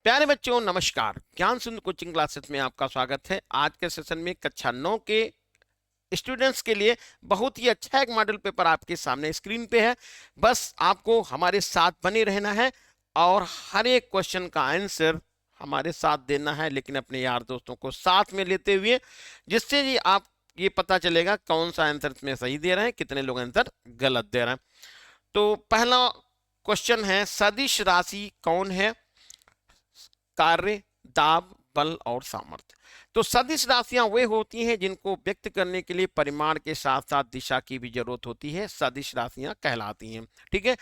प्यारे बच्चों नमस्कार। ज्ञान सिंधु कोचिंग क्लासेस में आपका स्वागत है। आज के सेशन में कक्षा 9 के स्टूडेंट्स के लिए बहुत ही अच्छा एक मॉडल पेपर आपके सामने स्क्रीन पे है। बस आपको हमारे साथ बने रहना है और हर एक क्वेश्चन का आंसर हमारे साथ देना है, लेकिन अपने यार दोस्तों को साथ में लेते हुए, जिससे जी आप ये पता चलेगा कौन सा आंसर इसमें सही दे रहे हैं, कितने लोग आंसर गलत दे रहे हैं। तो पहला क्वेश्चन है, सदिश राशि कौन है? कार्य, दाब, बल और सामर्थ्य। तो सदिश राशियां वे होती हैं जिनको व्यक्त करने के लिए परिमाण के साथ साथ दिशा की भी जरूरत होती है, सदिश राशियां कहलाती हैं। ठीक है,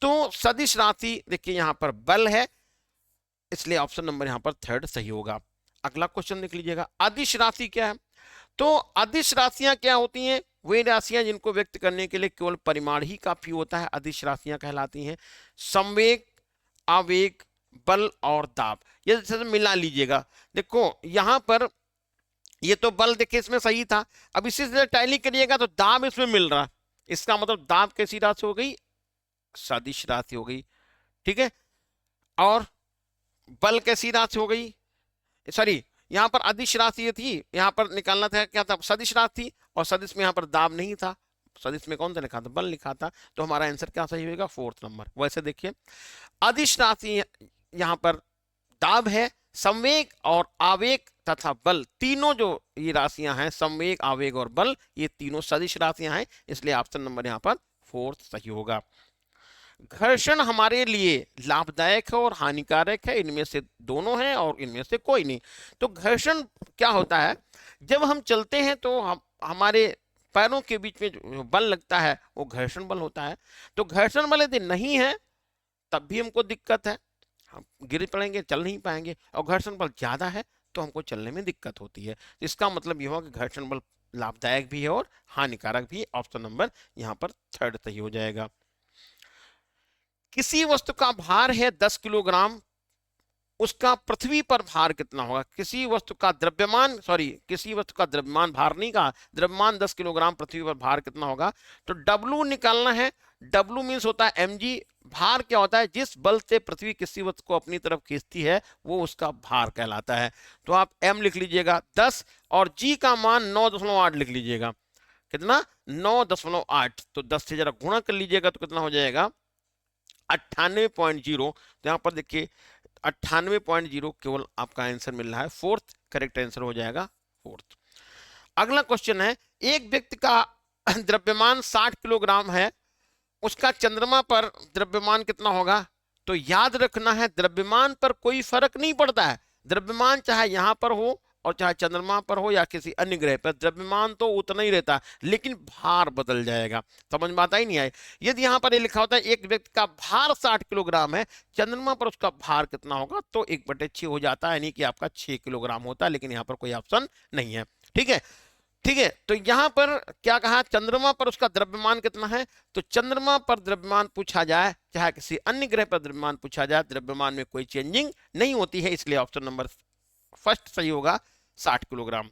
तो सदिश राशि देखिए यहां पर बल है, इसलिए ऑप्शन नंबर यहां पर थर्ड सही होगा। अगला क्वेश्चन देख लीजिएगा, अदिश राशि क्या है? तो अदिश राशियां क्या होती हैं? वे राशियां जिनको व्यक्त करने के लिए केवल परिमाण ही काफी होता है, अदिश राशियां कहलाती हैं। संवेग, आवेग, बल और दाब, ये जैसे मिला लीजिएगा। देखो यहां पर ये तो बल देखिए इसमें सही था, अब इसी से टैली करिएगा तो दाब इसमें मिल रहा है, इसका मतलब दाब कैसी राशि हो गई? सदिश राशि हो गई। ठीक है, और बल कैसी राशि हो गई? सॉरी, यहां पर अदिश राशि ये थी, यहां पर निकालना था क्या था? सदिश राशि थी, और सदिश में यहां पर दाब नहीं था, सदिश में कौन सा लिखा था? बल लिखा था। तो हमारा आंसर क्या सही होगा? Fourth number. वैसे देखिए अदिश राशि यहां पर दाब है, संवेग और आवेग तथा बल, तीनों जो ये राशियां हैं, संवेग, आवेग और बल, ये तीनों सदिश राशियां हैं, इसलिए ऑप्शन नंबर यहां पर फोर्थ सही होगा। घर्षण हमारे लिए लाभदायक है और हानिकारक है, इनमें से दोनों है और इनमें से कोई नहीं। तो घर्षण क्या होता है? जब हम चलते हैं तो हमारे पैरों के बीच में जो बल लगता है वो घर्षण बल होता है। तो घर्षण बल यदि नहीं है तब भी हमको दिक्कत है, हम गिर पड़ेंगे, चल नहीं पाएंगे। और घर्षण बल ज्यादा है तो हमको चलने में दिक्कत होती है। इसका मतलब यह होगा कि घर्षण बल लाभदायक भी है और हानिकारक भी है। ऑप्शन नंबर यहाँ पर थर्ड सही हो जाएगा। किसी वस्तु का भार है 10 किलोग्राम, उसका पृथ्वी पर भार कितना होगा? किसी वस्तु का द्रव्यमान, सॉरी, किसी वस्तु का द्रव्यमान, भार नहीं कहा, द्रव्यमान 10 किलोग्राम, पृथ्वी पर भार कितना होगा? तो डब्लू निकालना है। डब्लू मीन्स होता है एमजी। भार क्या होता है? जिस बल से पृथ्वी किसी वस्तु को अपनी तरफ खींचती है वो उसका भार कहलाता है। तो आप एम लिख लीजिएगा 10 और जी का मान 9.8 लिख लीजिएगा। कितना? 9.8। तो 10 से जरा गुणा कर लीजिएगा तो कितना हो जाएगा? 98.0। तो यहां पर देखिए 98.0 केवल आपका आंसर मिल रहा है, फोर्थ करेक्ट आंसर हो जाएगा फोर्थ। अगला क्वेश्चन है, एक व्यक्ति का द्रव्यमान 60 किलोग्राम है, उसका चंद्रमा पर द्रव्यमान कितना होगा? तो याद रखना है द्रव्यमान पर कोई फर्क नहीं पड़ता है। द्रव्यमान चाहे यहां पर हो और चाहे चंद्रमा पर हो या किसी अन्य ग्रह पर, द्रव्यमान तो उतना ही रहता है, लेकिन भार बदल जाएगा। समझ में आता ही नहीं आए? यदि यहां पर ये लिखा होता है एक व्यक्ति का भार 60 किलोग्राम है, चंद्रमा पर उसका भार कितना होगा, तो 1/6 हो जाता है, यानी कि आपका 6 किलोग्राम होता है, लेकिन यहां पर कोई ऑप्शन नहीं है। ठीक है, ठीक है, तो यहां पर क्या कहा? चंद्रमा पर उसका द्रव्यमान कितना है? तो चंद्रमा पर द्रव्यमान पूछा जाए, चाहे किसी अन्य ग्रह पर द्रव्यमान पूछा जाए, द्रव्यमान में कोई चेंजिंग नहीं होती है, इसलिए ऑप्शन नंबर फर्स्ट सही होगा, 60 किलोग्राम।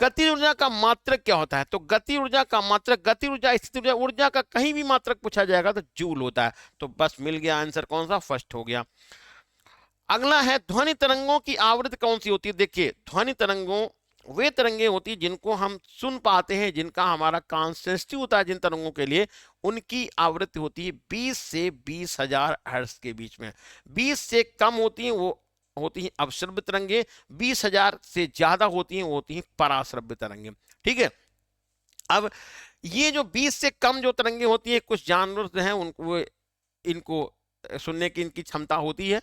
गति ऊर्जा का मात्रक क्या होता है? तो गति ऊर्जा का मात्रक, गति ऊर्जा, स्थिति ऊर्जा, ऊर्जा का कहीं भी मात्रक पूछा जाएगा तो जूल होता है। तो बस मिल गया आंसर, कौन सा? फर्स्ट हो गया। अगला है, ध्वनि तरंगों की आवृत्ति कौन सी होती है? देखिए ध्वनि तरंगों वे तरंगे होती है जिनको हम सुन पाते हैं, जिनका हमारा कान सेंसिटिव होता है, जिन तरंगों के लिए उनकी आवृत्ति होती है 20 से 20,000 हर्ट्ज के बीच में। 20 से कम होती है वो होती हैं अपश्रव्य तरंगे, 20,000 से ज्यादा होती हैं वो होती हैं पराश्रव्य तरंगे। ठीक है, अब ये जो 20 से कम जो तरंगे होती है, कुछ जानवर हैं उनको इनको सुनने की इनकी क्षमता होती है,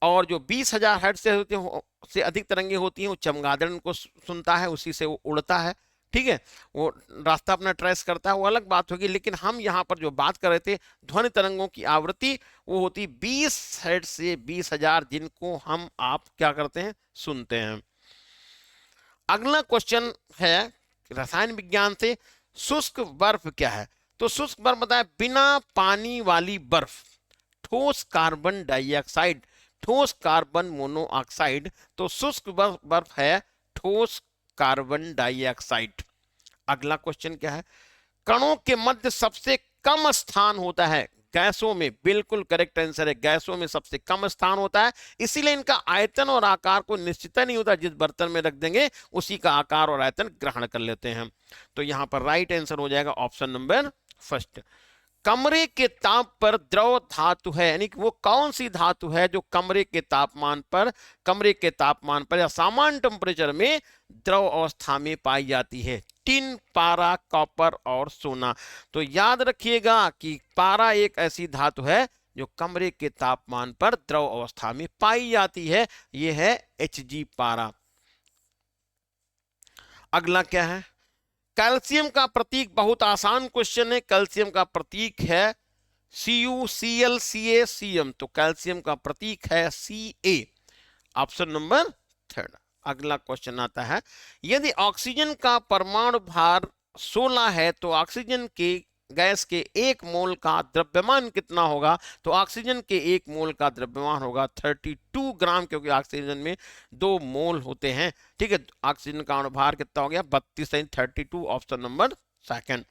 और जो 20,000 हर्ट्ज से होते हैं से अधिक तरंगे होती हैं वो चमगादड़ उनको सुनता है, उसी से वो उड़ता है। ठीक है, वो रास्ता अपना ट्रेस करता है, वो अलग बात होगी। लेकिन हम यहाँ पर जो बात कर रहे थे ध्वनि तरंगों की आवृत्ति, वो होती 20 हर्ट्ज से 20,000, जिनको हम आप क्या करते हैं? सुनते हैं। अगला क्वेश्चन है रसायन विज्ञान से, शुष्क बर्फ क्या है? तो शुष्क बर्फ बताया, बिना पानी वाली बर्फ, ठोस कार्बन डाइऑक्साइड, ठोस कार्बन मोनोऑक्साइड। तो शुष्क बर्फ बर्फ है ठोस कार्बन डाइऑक्साइड। अगला क्वेश्चन क्या है? कणों के मध्य सबसे कम स्थान होता है गैसों में, बिल्कुल करेक्ट आंसर है, गैसों में सबसे कम स्थान होता है, इसीलिए इनका आयतन और आकार को निश्चित नहीं होता, जिस बर्तन में रख देंगे उसी का आकार और आयतन ग्रहण कर लेते हैं। तो यहां पर राइट आंसर हो जाएगा ऑप्शन नंबर फर्स्ट। कमरे के ताप पर द्रव धातु है, यानी कि वो कौन सी धातु है जो कमरे के तापमान पर या सामान्य टेम्परेचर में द्रव अवस्था में पाई जाती है? टिन, पारा, कॉपर और सोना। तो याद रखिएगा कि पारा एक ऐसी धातु है जो कमरे के तापमान पर द्रव अवस्था में पाई जाती है, यह है Hg पारा। अगला क्या है? कैल्शियम का प्रतीक, बहुत आसान क्वेश्चन है। कैल्शियम का प्रतीक है CuClCaCm, तो कैल्शियम का प्रतीक है Ca, ऑप्शन नंबर थर्ड। अगला क्वेश्चन आता है, यदि ऑक्सीजन का परमाणु भार 16 है तो ऑक्सीजन के गैस के 1 मोल का द्रव्यमान कितना होगा? तो ऑक्सीजन के 1 मोल का द्रव्यमान होगा 32 ग्राम, क्योंकि ऑक्सीजन में 2 मोल होते हैं। ठीक है, ऑक्सीजन का अणुभार कितना हो गया? 32 यानी 32, ऑप्शन नंबर सेकंड।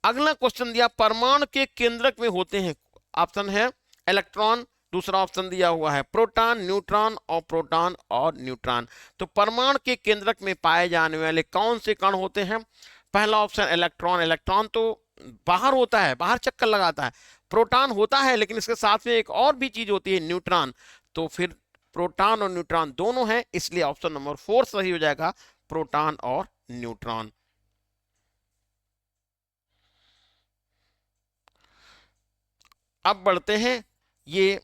अगला क्वेश्चन दिया, परमाणु के केंद्रक में होते हैं, ऑप्शन है इलेक्ट्रॉन, दूसरा ऑप्शन दिया हुआ है प्रोटॉन, न्यूट्रॉन और न्यूट्रॉन। तो परमाणु के केंद्रक में पाए जाने वाले कौन से कण होते हैं? पहला ऑप्शन इलेक्ट्रॉन, इलेक्ट्रॉन तो बाहर होता है, बाहर चक्कर लगाता है। प्रोटॉन होता है लेकिन इसके साथ में एक और भी चीज होती है, न्यूट्रॉन। तो फिर प्रोटॉन और न्यूट्रॉन दोनों हैं, इसलिए ऑप्शन नंबर 4 सही हो जाएगा, प्रोटॉन और न्यूट्रॉन। अब बढ़ते हैं ये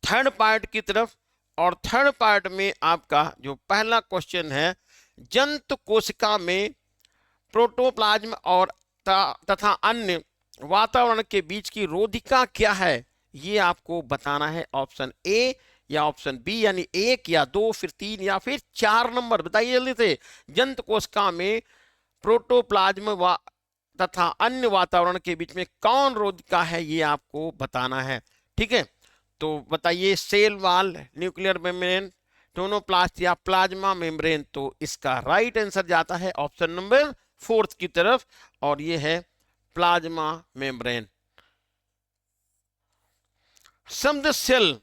थर्ड पार्ट की तरफ, और थर्ड पार्ट में आपका जो पहला क्वेश्चन है, जंतु कोशिका में प्रोटोप्लाज्म और तथा अन्य वातावरण के बीच की रोधिका क्या है, ये आपको बताना है। ऑप्शन ए या ऑप्शन बी, यानी 1 या 2, फिर 3 या फिर 4 नंबर, बताइए जल्दी से। जंतु कोशिका में प्रोटोप्लाज्म तथा अन्य वातावरण के बीच में कौन रोधिका है, ये आपको बताना है। ठीक है, तो बताइए, cell wall, nuclear membrane, tonoplast या प्लाज्मा मेम्ब्रेन। तो इसका राइट आंसर जाता है ऑप्शन नंबर 4 की तरफ, और ये है प्लाज्मा मेम्ब्रेन। शब्द सेल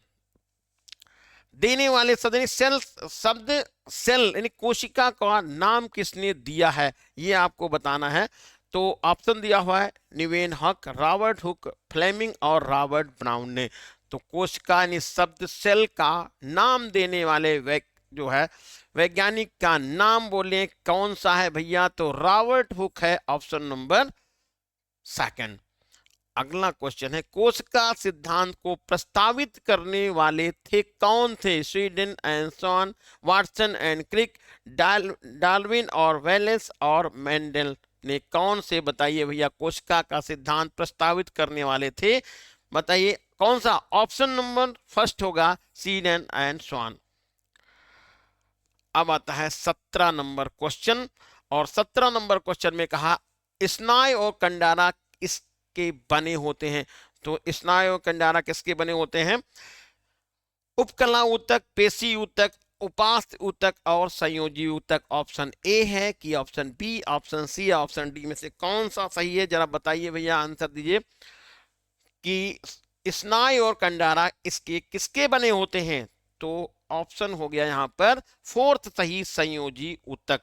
देने वाले शब्द सेल यानी कोशिका का नाम किसने दिया है, ये आपको बताना है। तो ऑप्शन दिया हुआ है निवेन हक, रॉबर्ट हुक, फ्लेमिंग और रॉबर्ट ब्राउन ने। तो कोशिका यानी शब्द सेल का नाम देने वाले जो है वैज्ञानिक का नाम बोले कौन सा है भैया? तो रॉबर्ट हुक है, ऑप्शन नंबर सेकंड। अगला क्वेश्चन है, कोशिका सिद्धांत को प्रस्तावित करने वाले थे कौन थे? स्वीडन एंड सॉन, वाटसन एंड क्रिक, डार्विन और वेलेस और मेंडल ने कौन से, बताइए भैया, कोशिका का सिद्धांत प्रस्तावित करने वाले थे? बताइए कौन सा? ऑप्शन नंबर फर्स्ट होगा स्वीडन एंड सॉन। अब आता है 17 नंबर क्वेश्चन, और 17 नंबर क्वेश्चन में कहा स्नायु और कंडारा इसके बने होते हैं। तो स्नायु और कंडारा किसके बने होते हैं? उपकला ऊतक, पेशी ऊतक, उपास्थ ऊतक और संयोजी ऊतक। ऑप्शन ए है कि ऑप्शन बी, ऑप्शन सी या ऑप्शन डी में से कौन सा सही है? जरा बताइए भैया, आंसर दीजिए कि स्नायु और कंडारा इसके किसके बने होते हैं? तो ऑप्शन हो गया यहां पर 4th सही, संयोजी ऊतक,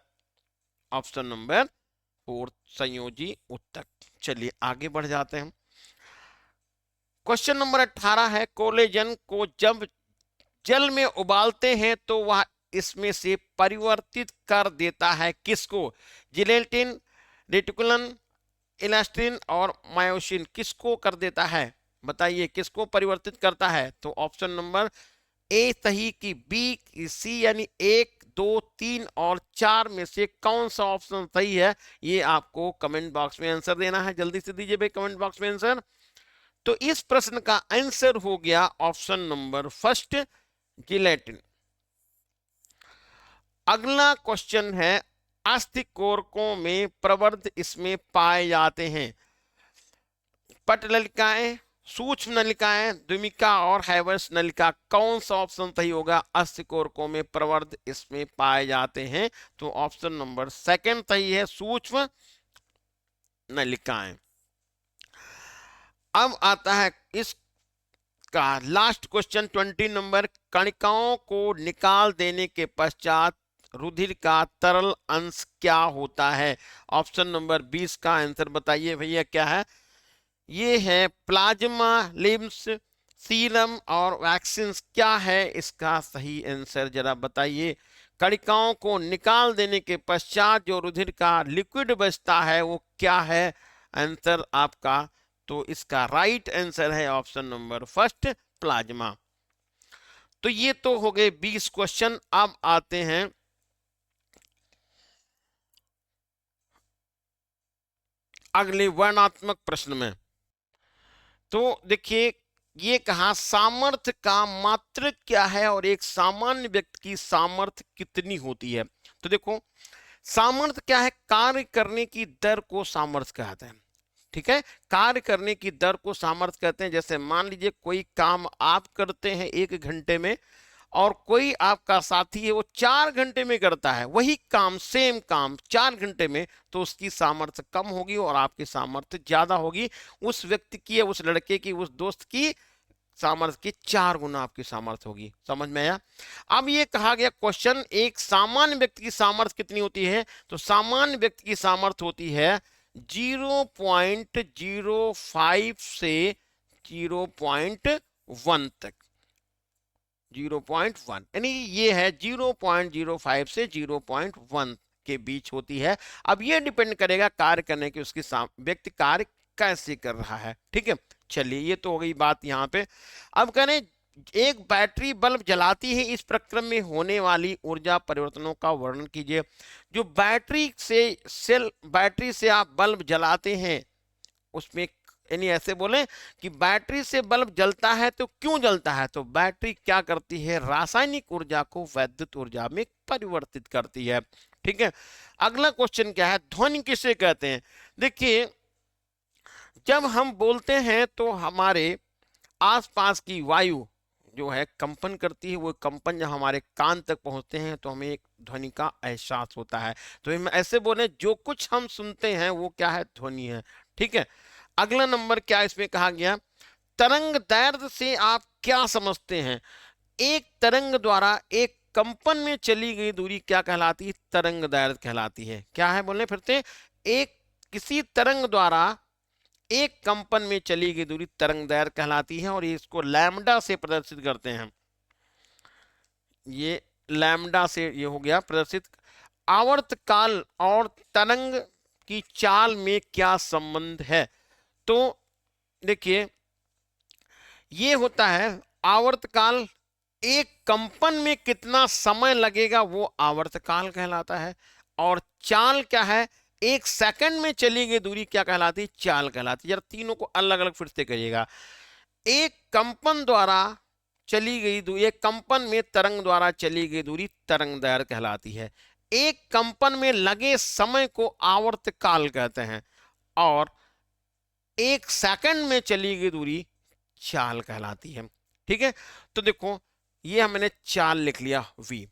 ऑप्शन नंबर 4 संयोजी ऊतक। चलिए आगे बढ़ जाते हैं। क्वेश्चन नंबर 18 है, कोलेजन को जब जल में उबालते हैं तो वह इसमें से परिवर्तित कर देता है किसको? जिलेटिन, रेटिकुलन, इलास्टिन और मायोसिन, किसको कर देता है? बताइए किसको परिवर्तित करता है? तो ऑप्शन नंबर ए सही कि बी कि सी, यानी 1, 2, 3 और 4 में से कौन सा ऑप्शन सही है, ये आपको कमेंट बॉक्स में आंसर देना है। जल्दी से दीजिए भाई कमेंट बॉक्स में आंसर। तो इस प्रश्न का आंसर हो गया ऑप्शन नंबर फर्स्ट, जिलेटिन। अगला क्वेश्चन है, अस्थिकोरकों में प्रवर्ध इसमें पाए जाते हैं। पटनलिकाएं, सूक्ष्म नलिकाएं, द्विमिका और हैवर्स नलिका, कौन सा ऑप्शन सही होगा? अस्थिकोरकों में प्रवर्ध इसमें पाए जाते हैं। तो ऑप्शन नंबर सेकंड सही है, सूक्ष्म नलिकाएं। अब आता है इस का लास्ट क्वेश्चन 20 नंबर। कणिकाओं को निकाल देने के पश्चात रुधिर का तरल अंश क्या होता है? ऑप्शन नंबर 20 का आंसर बताइए भैया क्या है? ये है प्लाज्मा, लिम्स, सीरम और वैक्सीन। क्या है इसका सही आंसर जरा बताइए। कणिकाओं को निकाल देने के पश्चात जो रुधिर का लिक्विड बचता है वो क्या है आंसर आपका? तो इसका राइट आंसर है ऑप्शन नंबर फर्स्ट, प्लाज्मा। तो ये तो हो गए 20 क्वेश्चन। अब आते हैं अगले वर्णनात्मक प्रश्न में। तो देखिए ये कहा सामर्थ्य का मात्रक क्या है और एक सामान्य व्यक्ति की सामर्थ्य कितनी होती है? तो देखो सामर्थ्य क्या है? कार्य करने की दर को सामर्थ्य कहते हैं। ठीक है, कार्य करने की दर को सामर्थ्य कहते हैं। जैसे मान लीजिए कोई काम आप करते हैं 1 घंटे में और कोई आपका साथी है वो 4 घंटे में करता है, वही काम सेम काम 4 घंटे में, तो उसकी सामर्थ्य कम होगी और आपकी सामर्थ्य ज्यादा होगी। उस व्यक्ति की या उस लड़के की, उस दोस्त की सामर्थ्य की 4 गुना आपकी सामर्थ्य होगी। समझ में आया? अब ये कहा गया क्वेश्चन एक सामान्य व्यक्ति की सामर्थ्य कितनी होती है? तो सामान्य व्यक्ति की सामर्थ्य होती है 0.05 से 0.1 तक। 0.1 यानी ये है 0.05 से 0.1 के बीच होती है। अब ये डिपेंड करेगा कार्य करने की उसकी व्यक्ति कार्य कैसे कर रहा है। ठीक है, चलिए ये तो हो गई बात यहाँ पे। अब करें एक बैटरी बल्ब जलाती है, इस प्रक्रम में होने वाली ऊर्जा परिवर्तनों का वर्णन कीजिए। जो बैटरी से आप बल्ब जलाते हैं उसमें, यानी ऐसे बोले कि बैटरी से बल्ब जलता है तो क्यों जलता है? तो बैटरी क्या करती है? रासायनिक ऊर्जा को वैद्युत ऊर्जा में परिवर्तित करती है। ठीक है, अगला क्वेश्चन क्या है? ध्वनि किसे कहते हैं? देखिए जब हम बोलते हैं तो हमारे आसपास की वायु जो है कंपन करती है। वो कंपन जब हमारे कान तक पहुंचते हैं तो हमें एक ध्वनि का एहसास होता है। तो हम ऐसे बोले जो कुछ हम सुनते हैं वो क्या है? ध्वनि है। ठीक है, अगला नंबर क्या इसमें कहा गया? तरंग दैर्ध्य से आप क्या समझते हैं? एक तरंग द्वारा एक कंपन में चली गई दूरी क्या कहलाती है? तरंग दैर्ध्य कहलाती है। क्या है बोलने फिर से? एक किसी तरंग द्वारा एक कंपन में चली गई दूरी तरंग दैर्ध्य कहलाती है और इसको लैम्डा से प्रदर्शित करते हैं। ये लैम्डा से ये हो गया प्रदर्शित। आवर्तकाल और तरंग की चाल में क्या संबंध है? तो देखिए ये होता है आवर्तकाल, एक कंपन में कितना समय लगेगा वो आवर्तकाल कहलाता है। और चाल क्या है? 1 सेकंड में चली गई दूरी क्या कहलाती है? चाल कहलाती है। जरा तीनों को अलग अलग फिर से करिएगा। एक कंपन द्वारा चली गई दूरी, एक कंपन में तरंग द्वारा चली गई दूरी तरंग दैर्ध्य कहलाती है। एक कंपन में लगे समय को आवर्तकाल कहते हैं और 1 सेकंड में चली गई दूरी चाल कहलाती है। ठीक है, तो देखो ये हमने चाल लिख लिया v।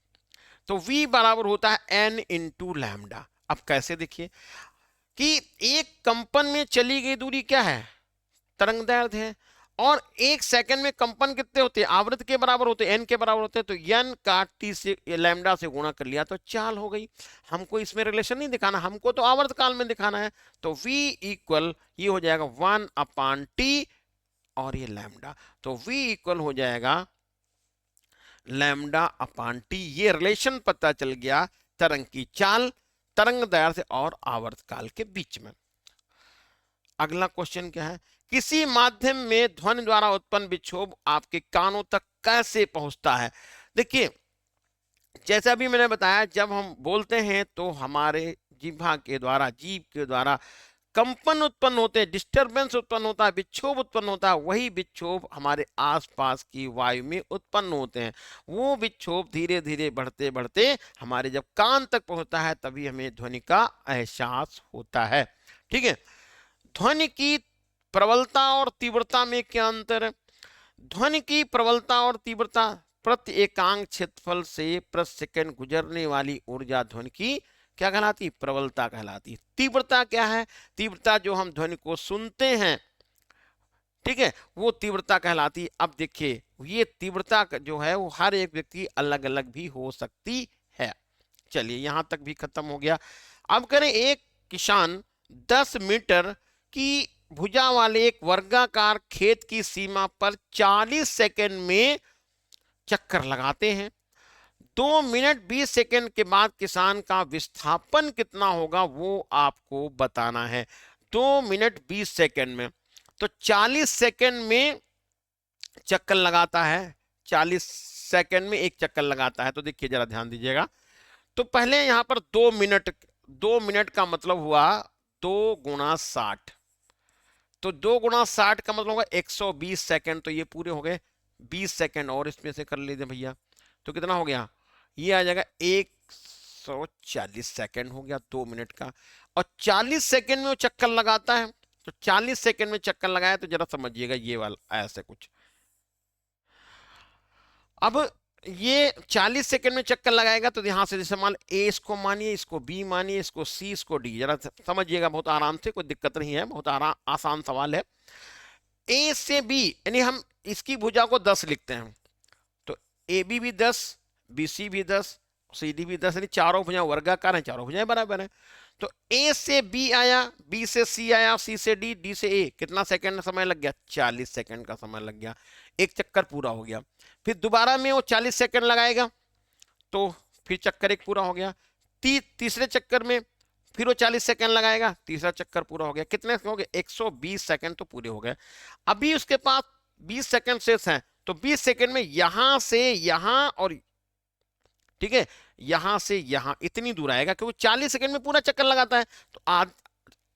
तो v बराबर होता है n इंटू लैम्डा। अब कैसे? देखिए कि एक कंपन में चली गई दूरी क्या है? तरंग दैर्ध्य है। और 1 सेकंड में कंपन कितने होते हैं? आवृत्ति के बराबर होते हैं, n के बराबर होते हैं। तो n का t से लैम्डा से गुणा कर लिया तो चाल हो गई। हमको इसमें रिलेशन नहीं दिखाना, हमको तो आवर्त काल में दिखाना है। तो v इक्वल ये हो जाएगा 1/t और ये लैम्डा। तो v इक्वल हो जाएगा λ/t। ये रिलेशन पता चल गया तरंग की चाल, तरंग दैर्ध्य और आवर्तकाल के बीच में। अगला क्वेश्चन क्या है? किसी माध्यम में ध्वनि द्वारा उत्पन्न विक्षोभ आपके कानों तक कैसे पहुंचता है? देखिए जैसा भी मैंने बताया, जब हम बोलते हैं तो हमारे जिह्वा के द्वारा, जीभ के द्वारा कंपन उत्पन्न होते हैं, डिस्टरबेंस उत्पन्न होता है, विक्षोभ उत्पन्न होता है। वही विक्षोभ हमारे आसपास की वायु में उत्पन्न होते हैं। वो विक्षोभ धीरे धीरे बढ़ते बढ़ते हमारे जब कान तक पहुंचता है तभी हमें ध्वनि का एहसास होता है। ठीक है, ध्वनि की प्रबलता और तीव्रता में क्या अंतर है? ध्वनि की प्रबलता और तीव्रता प्रति एकांक क्षेत्रफल से प्रति सेकंड गुजरने वाली ऊर्जा ध्वनि की क्या कहलाती? प्रबलता कहलाती। तीव्रता क्या है? तीव्रता जो हम ध्वनि को सुनते हैं ठीक है, वो तीव्रता कहलाती है। अब देखिए ये तीव्रता जो है वो हर एक व्यक्ति अलग अलग भी हो सकती है। चलिए यहां तक भी खत्म हो गया। अब करें, एक किसान 10 मीटर की भुजा वाले एक वर्गाकार खेत की सीमा पर 40 सेकंड में चक्कर लगाते हैं। 2 मिनट 20 सेकंड के बाद किसान का विस्थापन कितना होगा वो आपको बताना है। 2 मिनट 20 सेकंड में, तो 40 सेकंड में चक्कर लगाता है, 40 सेकंड में एक चक्कर लगाता है। तो देखिए जरा ध्यान दीजिएगा, तो पहले यहां पर 2 मिनट, 2 मिनट का मतलब हुआ 2 × 60, तो 2 × 60 का मतलब होगा 120 सेकंड। तो ये पूरे हो गए, 20 सेकंड और इसमें से कर लीजिए भैया, तो कितना हो गया, ये आ जाएगा 140 सेकंड हो गया 2 मिनट का। और 40 सेकंड में वो चक्कर लगाता है, तो 40 सेकंड में चक्कर लगाया, तो जरा समझिएगा ये वाला ऐसे कुछ। अब ये 40 सेकंड में चक्कर लगाएगा, तो यहां से जैसे मान ए इसको मानिए, इसको बी मानिए, इसको सी, इसको डी, जरा समझिएगा बहुत आराम से, कोई दिक्कत नहीं है, बहुत आसान सवाल है। ए से बी यानी हम इसकी भुजा को 10 लिखते हैं, तो ए बी भी 10, बी सी भी 10, सी डी भी 10, यानी चारों भुजाएं वर्गाकार हैं, चारों भुजाएं बराबर हैं। तो ए से बी आया, बी से सी आया, सी से डी, डी से ए, कितना सेकंड समय लग गया, 40 सेकंड का समय लग गया, एक चक्कर पूरा हो गया। फिर दोबारा में वो 40 सेकंड लगाएगा, तो फिर चक्कर एक पूरा हो गया। तीसरे चक्कर में फिर वो 40 सेकंड लगाएगा, तीसरा चक्कर पूरा हो गया। कितने हो गए, 120 सेकंड तो पूरे हो गए। अभी उसके पास 20 सेकंड शेष हैं, तो 20 सेकंड में यहां से यहां और ठीक है यहां से यहां इतनी दूर आएगा, क्योंकि 40 सेकंड में पूरा चक्कर लगाता है, तो आज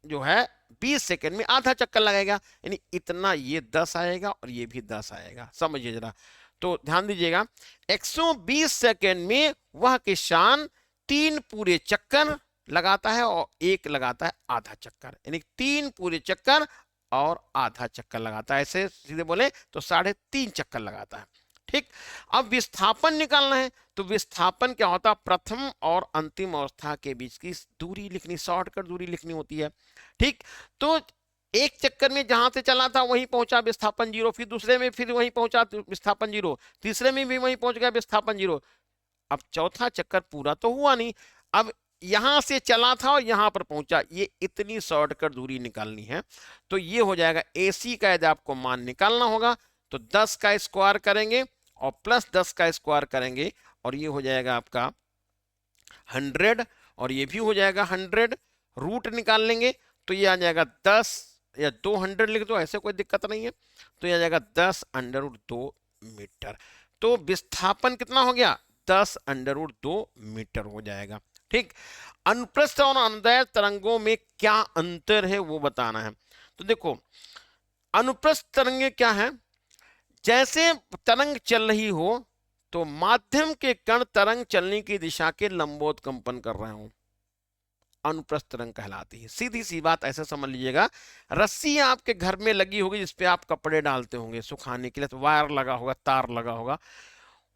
जो है 20 सेकंड में आधा चक्कर लगाएगा, यानी इतना ये 10 आएगा और ये भी 10 आएगा। समझिए जरा, तो ध्यान दीजिएगा, 120 सेकंड में वह किसान 3 पूरे चक्कर लगाता है और एक लगाता है आधा चक्कर, यानी 3 पूरे चक्कर और आधा चक्कर लगाता है। ऐसे सीधे बोले तो 3.5 चक्कर लगाता है। ठीक, अब विस्थापन निकालना है, तो विस्थापन क्या होता है, प्रथम और अंतिम अवस्था के बीच की दूरी लिखनी, शॉर्टकट दूरी लिखनी होती है। ठीक, तो एक चक्कर में जहां से चला था वहीं पहुंचा, विस्थापन 0, फिर दूसरे में फिर वहीं पहुंचा, विस्थापन 0, तीसरे में भी वहीं पहुंच गया, विस्थापन 0। अब चौथा चक्कर पूरा तो हुआ नहीं, अब यहां से चला था और यहां पर पहुंचा, ये इतनी शॉर्टकट दूरी निकालनी है। तो ये हो जाएगा AC का यदि आपको मान निकालना होगा, तो 10 का स्क्वायर करेंगे और प्लस 10 का स्क्वायर करेंगे, और ये हो जाएगा आपका 100, और ये भी हो जाएगा 100। रूट निकाल लेंगे तो ये आ जाएगा 10 या 200 लिख दो, ऐसे कोई दिक्कत नहीं है। तो ये आ जाएगा 10√2 मीटर। तो विस्थापन कितना हो गया, 10√2 मीटर हो जाएगा। ठीक, अनुप्रस्थ और अनुदैर्घ्य तरंगों में क्या अंतर है वो बताना है। तो देखो अनुप्रस्थ तरंगे क्या है, जैसे तरंग चल रही हो तो माध्यम के कण तरंग चलने की दिशा के लंबवत कंपन कर रहे हो, अनुप्रस्थ तरंग कहलाती है। सीधी सी बात ऐसे समझ लीजिएगा, रस्सी आपके घर में लगी होगी जिसपे आप कपड़े डालते होंगे सुखाने के लिए, तो वायर लगा होगा, तार लगा होगा,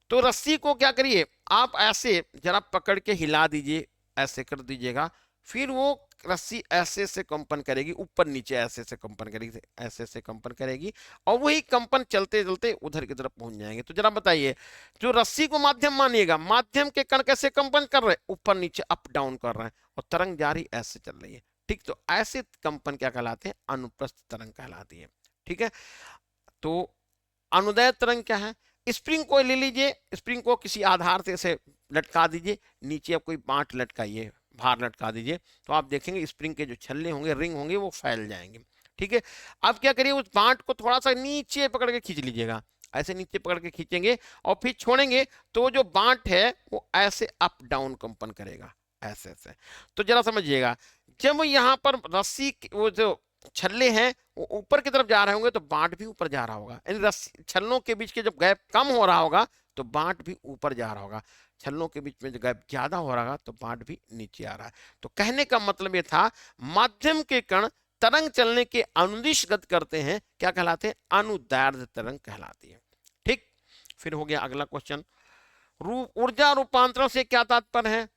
तो रस्सी को क्या करिए आप ऐसे जरा पकड़ के हिला दीजिए, ऐसे कर दीजिएगा, फिर वो रस्सी ऐसे से कंपन करेगी, ऊपर नीचे ऐसे से कंपन करेगी, ऐसे से कंपन करेगी, और वही कंपन चलते चलते उधर की तरफ पहुंच जाएंगे। तो जरा बताइए, जो रस्सी को माध्यम मानिएगा, माध्यम के कण कैसे कंपन कर रहे हैं, ऊपर नीचे अप डाउन कर रहे हैं, और तरंग जारी ऐसे चल रही है। ठीक, तो ऐसे कंपन क्या कहलाते हैं, अनुप्रस्थ तरंग कहलाती है। ठीक है, तो अनुदैर्घ्य तरंग क्या है, स्प्रिंग को ले लीजिए, स्प्रिंग को किसी आधार से ऐसे लटका दीजिए, नीचे आप कोई बांट लटकाइए, भार लटका दीजिए, तो आप देखेंगे स्प्रिंग के जो छल्ले होंगे, रिंग होंगे, वो फैल जाएंगे। ठीक है, अब क्या करिए, उस बांट को थोड़ा सा नीचे पकड़ के खींच लीजिएगा, ऐसे नीचे पकड़ के खींचेंगे और फिर छोड़ेंगे, तो जो बांट है वो ऐसे अप डाउन कंपन करेगा, ऐसे ऐसे। तो जरा समझिएगा, जब यहाँ पर रस्सी वो जो छल्ले हैं वो ऊपर की तरफ जा रहे होंगे तो बांट भी ऊपर जा रहा होगा, यानी रस्सी छल्लों के बीच के जब गैप कम हो रहा होगा तो बांट भी ऊपर जा रहा होगा, छल्लों के बीच में जो गैप ज्यादा हो रहा है तो बांट भी नीचे आ रहा है। तो कहने का मतलब ये था, माध्यम के कण तरंग चलने के अनुदिश गति करते हैं, क्या कहलाते हैं, अनुदैर्घ्य तरंग कहलाती है। ठीक, फिर हो गया अगला क्वेश्चन, ऊर्जा रूपांतरण से क्या तात्पर्य है,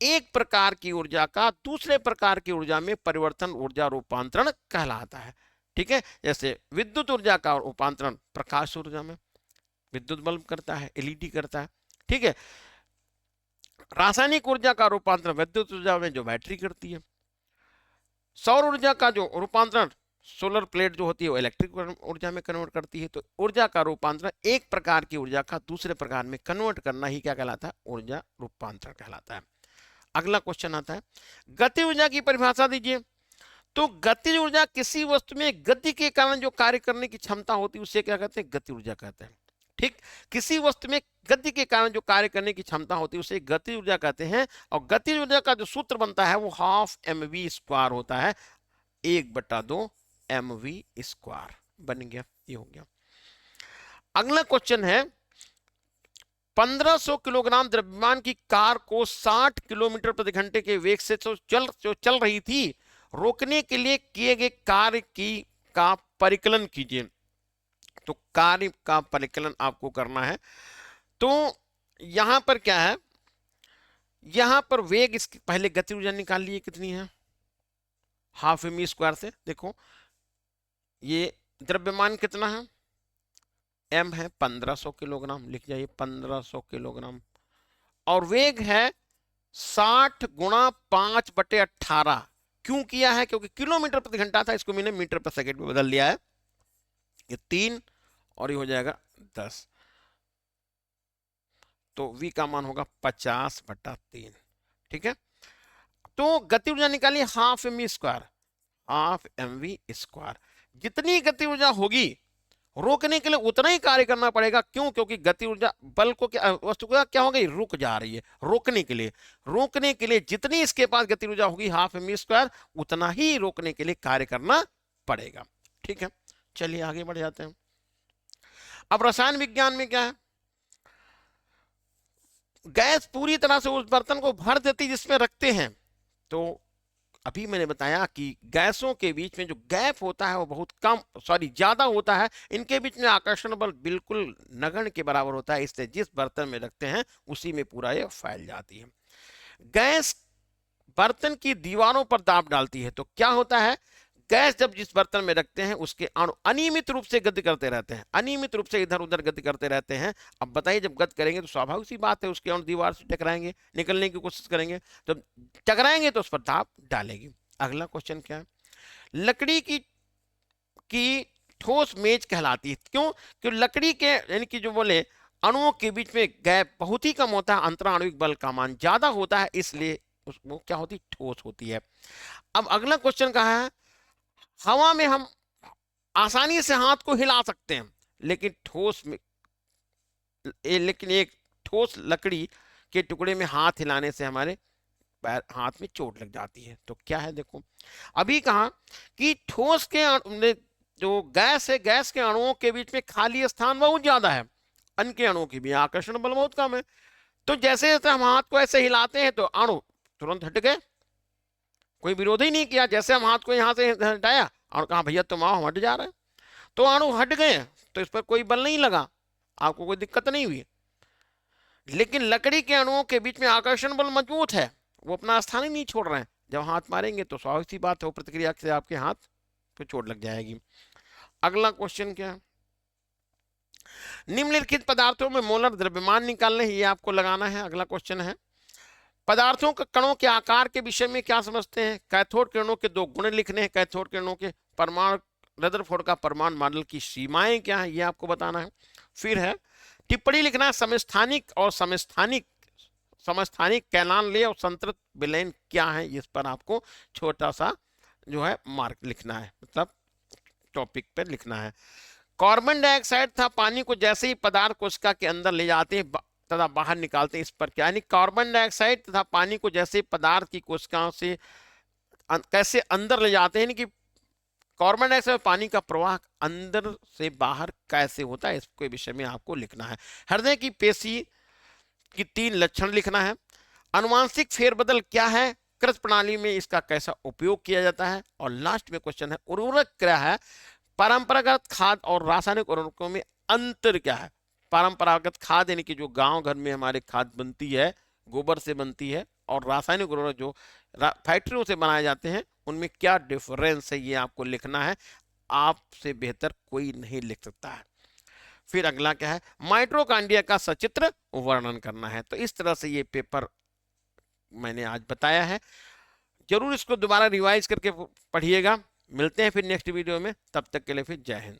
एक प्रकार की ऊर्जा का दूसरे प्रकार की ऊर्जा में परिवर्तन ऊर्जा रूपांतरण कहलाता है। ठीक है, जैसे विद्युत ऊर्जा का रूपांतरण प्रकाश ऊर्जा में, विद्युत बल्ब करता है, एलईडी करता है। ठीक है, रासायनिक ऊर्जा का रूपांतरण विद्युत ऊर्जा में जो बैटरी करती है। सौर ऊर्जा का जो रूपांतरण सोलर प्लेट जो होती है वो इलेक्ट्रिक ऊर्जा में कन्वर्ट करती है। तो ऊर्जा का रूपांतरण एक प्रकार की ऊर्जा का दूसरे प्रकार में कन्वर्ट करना ही क्या कहलाता है, ऊर्जा रूपांतरण कहलाता है। अगला क्वेश्चन आता है, गति ऊर्जा की परिभाषा दीजिए। तो गतिज ऊर्जा किसी वस्तु में गति के कारण जो कार्य करने की क्षमता होती है उसे क्या कहते हैं, गति ऊर्जा कहते हैं। ठीक, किसी वस्तु में गति के कारण जो कार्य करने की क्षमता होती है उसे गति ऊर्जा कहते हैं। और गति ऊर्जा का जो सूत्र बनता है वो हाफ mv² होता है, 1/2 mv² बन गया, ये हो गया। अगला क्वेश्चन है, 1500 किलोग्राम द्रव्यमान की कार को 60 किलोमीटर प्रति घंटे के वेग से जो चल रही थी, रोकने के लिए किए गए कार्य का परिकलन कीजिए। तो कार्य का परिकलन आपको करना है। तो यहां पर क्या है, यहां पर वेग, इसकी पहले गति ऊर्जा निकाल लिए कितनी है, हाफ mv² से। देखो ये द्रव्यमान कितना है, m है 1500 किलोग्राम, लिख जाइए 1500 किलोग्राम, और वेग है 60 गुणा 5/18। क्यों किया है, क्योंकि किलोमीटर प्रति घंटा था, इसको मैंने मीटर पर सेकंड में बदल लिया है। ये 3 और ये हो जाएगा 10, तो v का मान होगा 50/3। ठीक है, तो गति ऊर्जा निकालिए हाफ mv², हाफ mv²। जितनी गति ऊर्जा होगी रोकने के लिए उतना ही कार्य करना पड़ेगा। क्यों, क्योंकि गति ऊर्जा बल को वस्तु को क्या हो गई, रुक जा रही है। रोकने के लिए जितनी इसके पास गति ऊर्जा होगी हाफ mv², उतना ही रोकने के लिए कार्य करना पड़ेगा। ठीक है, चलिए आगे बढ़ जाते हैं। अब रसायन विज्ञान में क्या है, गैस पूरी तरह से उस बर्तन को भर देती जिसमें रखते हैं। तो अभी मैंने बताया कि गैसों के बीच में जो गैप होता है वो बहुत ज्यादा होता है। इनके बीच में आकर्षण बल बिल्कुल नगण्य के बराबर होता है, इसलिए जिस बर्तन में रखते हैं उसी में पूरा ये फैल जाती है। गैस बर्तन की दीवारों पर दाब डालती है। तो क्या होता है, गैस जब जिस बर्तन में रखते हैं उसके अणु अनियमित रूप से गति करते रहते हैं, अनियमित रूप से इधर उधर गति करते रहते हैं। अब बताइए, जब गति करेंगे तो स्वाभाविक सी बात है उसके अणु दीवार से टकराएंगे, निकलने की कोशिश करेंगे, तो टकराएंगे तो उस पर दाब डालेगी। अगला क्वेश्चन क्या है, लकड़ी की ठोस मेज कहलाती है। क्यों, क्योंकि लकड़ी के यानी कि जो बोले अणुओं के बीच में गैप बहुत ही कम होता है, अंतराणविक बल का मान ज्यादा होता है, इसलिए वो क्या होती, ठोस होती है। अब अगला क्वेश्चन कहा है, हवा में हम आसानी से हाथ को हिला सकते हैं, लेकिन एक ठोस लकड़ी के टुकड़े में हाथ हिलाने से हमारे हाथ में चोट लग जाती है। तो क्या है, देखो अभी कहा कि ठोस के जो गैस है, गैस के अणुओं के बीच में खाली स्थान बहुत ज्यादा है, अन्य के अणुओं की भी आकर्षण बल बहुत कम है। तो जैसे जैसे हम हाथ को ऐसे हिलाते हैं तो अणु तुरंत हट गए, कोई विरोध ही नहीं किया। जैसे हम हाथ को यहां से हटाया और कहा भैया तुम आओ, हम हट जा रहे हैं, तो अणु हट गए, तो इस पर कोई बल नहीं लगा, आपको कोई दिक्कत नहीं हुई। लेकिन लकड़ी के अणुओं के बीच में आकर्षण बल मजबूत है, वो अपना स्थान ही नहीं छोड़ रहे हैं। जब हाथ मारेंगे तो स्वाभाविक सी बात है, वो प्रतिक्रिया से आपके हाथ पे चोट लग जाएगी। अगला क्वेश्चन क्या है, निम्नलिखित पदार्थों में मोलर द्रव्यमान निकालने, ये आपको लगाना है। अगला क्वेश्चन है, पदार्थों के कणों के आकार के विषय में क्या समझते हैं। कैथोड किरणों के 2 गुण लिखने हैं, कैथोड किरणों के परमाणु, रदरफोर्ड का परमाणु मॉडल की सीमाएं क्या है, ये आपको बताना है। फिर है टिप्पणी लिखना है, समस्थानिक और समस्थानिक कैलान ले और संतृप्त विलयन क्या है, इस पर आपको छोटा सा जो है मार्क लिखना है, मतलब टॉपिक पर लिखना है। कार्बन डाइऑक्साइड था पानी को जैसे ही पदार्थ कोशिका के अंदर ले जाते हैं तथा बाहर निकालते हैं, इस पर क्या, यानी कार्बन डाइऑक्साइड तथा पानी को जैसे पदार्थ की कोशिकाओं से कैसे अंदर ले जाते हैं, यानी कि कार्बन डाइऑक्साइड पानी का प्रवाह अंदर से बाहर कैसे होता है, इसके विषय में आपको लिखना है। हृदय की पेशी की 3 लक्षण लिखना है। अनुवांशिक फेरबदल क्या है, कृषि प्रणाली में इसका कैसा उपयोग किया जाता है। और लास्ट में क्वेश्चन है, उर्वरक क्या है, परंपरागत खाद और रासायनिक उर्वरकों में अंतर क्या है। परंपरागत खाद यानी कि जो गांव घर में हमारे खाद बनती है, गोबर से बनती है, और रासायनिक उर्वरक जो फैक्ट्रियों से बनाए जाते हैं, उनमें क्या डिफरेंस है, ये आपको लिखना है। आपसे बेहतर कोई नहीं लिख सकता है। फिर अगला क्या है, माइटोकॉन्ड्रिया का सचित्र वर्णन करना है। तो इस तरह से ये पेपर मैंने आज बताया है। जरूर इसको दोबारा रिवाइज करके पढ़िएगा। मिलते हैं फिर नेक्स्ट वीडियो में, तब तक के लिए फिर जय हिंद।